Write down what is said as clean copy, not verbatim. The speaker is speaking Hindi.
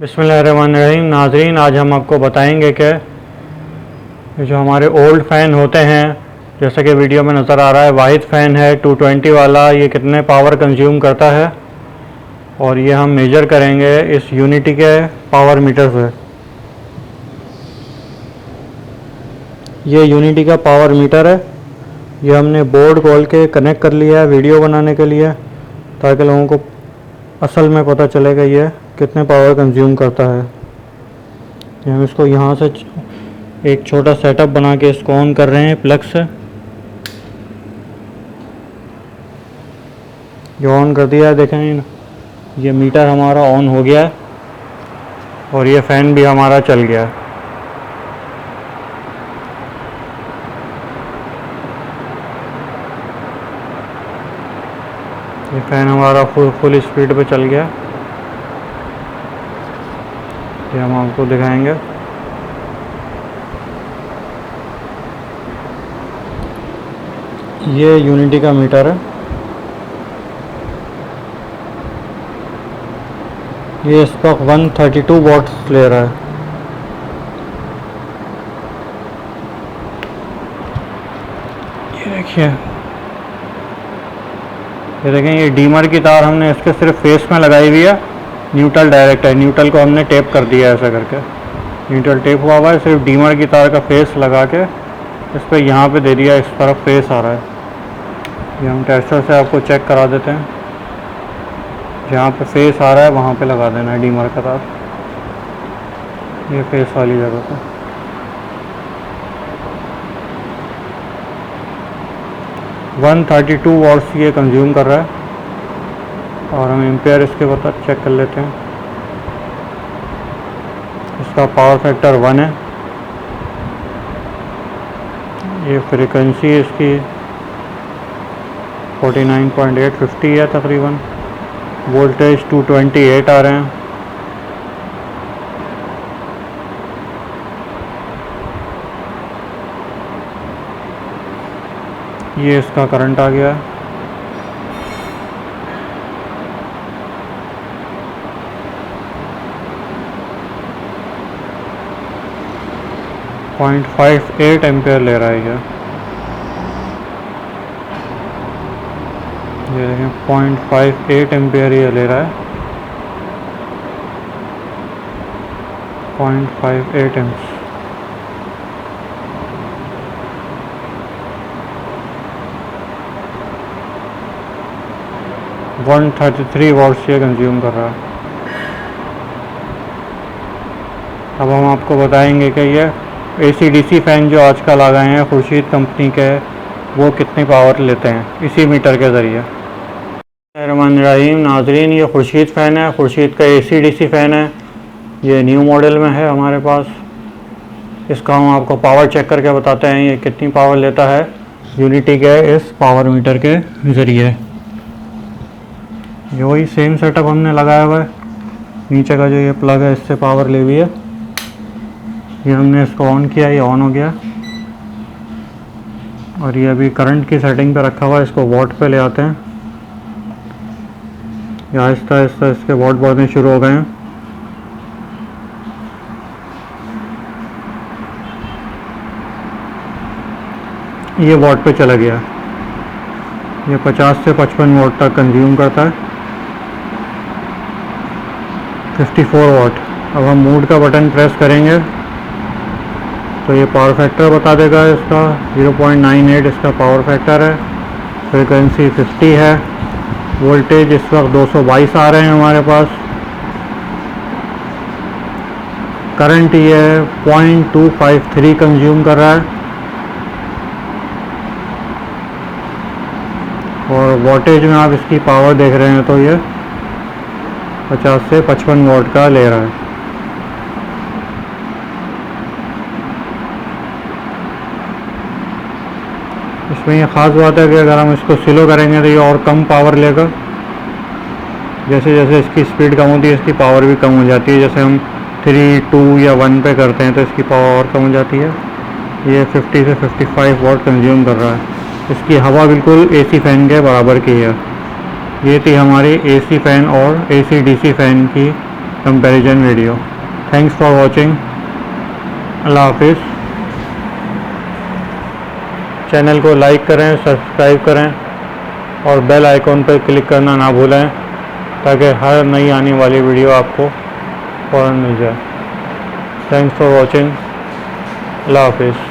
बिस्मिल्लाहिर्रहमानिर्रहीम। नाज़रीन, आज हम आपको बताएंगे कि जो हमारे ओल्ड फ़ैन होते हैं, जैसे कि वीडियो में नज़र आ रहा है, वाहिद फ़ैन है 220 वाला, ये कितने पावर कंज्यूम करता है और ये हम मेजर करेंगे इस यूनिटी के पावर मीटर से। ये यूनिटी का पावर मीटर है। ये हमने बोर्ड खोल के कनेक्ट कर लिया है वीडियो बनाने के लिए, ताकि लोगों को असल में पता चलेगा ये कितने पावर कंज्यूम करता है। हम इसको यहाँ से एक छोटा सेटअप बना के इसको ऑन कर रहे हैं प्लग से। ये ऑन कर दिया है, देखें ये मीटर हमारा ऑन हो गया है और ये फ़ैन भी हमारा चल गया है। ये फ़ैन हमारा फुल स्पीड पे चल गया। ये हम आपको दिखाएंगे। ये यूनिटी का मीटर है। ये इस वक्त 132 वॉट्स ले रहा है। ये देखें, ये डीमर की तार हमने इसके सिर्फ फेस में लगाई हुई है। न्यूट्रल डायरेक्ट है, न्यूट्रल को हमने टेप कर दिया है ऐसा करके। न्यूट्रल टेप हुआ हुआ है, सिर्फ डीमर की तार का फेस लगा के इस पर यहाँ पे दे दिया, इस तरफ फेस आ रहा है। ये हम टेस्टर से आपको चेक करा देते हैं। जहाँ पे फेस आ रहा है वहाँ पे लगा देना है डीमर का तार, ये फेस वाली जगह पे। वन 32 वॉट्स ये कंज्यूम कर रहा है और हम एम्पेयर इसके बता चेक कर लेते हैं। इसका पावर फैक्टर 1 है। ये फ्रीक्वेंसी इसकी 49.850 है तकरीबन। वोल्टेज 228 आ रहे हैं। ये इसका करंट आ गया है। .58 एम्पेयर ले रहा है ये देखें 0.58 एम्पेयर ये ले रहा है। 0.58 एम्प्स। वन 33 वॉट्स ये कंज्यूम कर रहा है। अब हम आपको बताएंगे कि ये AC/DC फ़ैन जो आजकल आ गए हैं खुर्शीद कंपनी के, वो कितनी पावर लेते हैं इसी मीटर के ज़रिए। रहमानिर्रहीम। नाज़रीन, ये खुर्शीद फ़ैन है, खुर्शीद का AC/DC फ़ैन है। ये न्यू मॉडल में है हमारे पास। इसका हम आपको पावर चेक करके बताते हैं ये कितनी पावर लेता है यूनिटी के इस पावर मीटर के ज़रिए। ये वही सेम सेटअप हमने लगाया हुआ है। नीचे का जो ये प्लग है इससे पावर ले हुई है। ये हमने इसको ऑन किया, ये ऑन हो गया और ये अभी करंट की सेटिंग पे रखा हुआ है। इसको वॉट पे ले आते हैं। ये आहिस्ता आहिस्ता इसके वॉट बढ़ने शुरू हो गए हैं। ये वॉट पे चला गया। ये 50 से 55 वॉट तक कंज्यूम करता है। 54 वॉट। अब हम मूड का बटन प्रेस करेंगे तो ये पावर फैक्टर बता देगा इसका 0.98 इसका पावर फैक्टर है। फ्रीक्वेंसी 50 है। वोल्टेज इस वक्त 222 आ रहे हैं हमारे पास। करंट ये 0.253 कंज्यूम कर रहा है और वोल्टेज में आप इसकी पावर देख रहे हैं तो ये 50 से 55 वॉट का ले रहा है। इसमें ये ख़ास बात है कि अगर हम इसको स्लो करेंगे तो ये और कम पावर लेगा। जैसे जैसे इसकी स्पीड कम होती है इसकी पावर भी कम हो जाती है। जैसे हम 3, 2 या 1 पे करते हैं तो इसकी पावर और कम हो जाती है। ये 50 से 55 वॉट कंज्यूम कर रहा है। इसकी हवा बिल्कुल AC फ़ैन के बराबर की है। ये थी हमारी AC फ़ैन और AC/DC फ़ैन की comparison video. Thanks for watching. अल्लाह हाफिज़। चैनल को लाइक करें, सब्सक्राइब करें और बेल आइकॉन पर क्लिक करना ना भूलें ताकि हर नई आने वाली वीडियो आपको फ़ौरन मिल जाए। Thanks for watching. अल्लाह हाफिज़।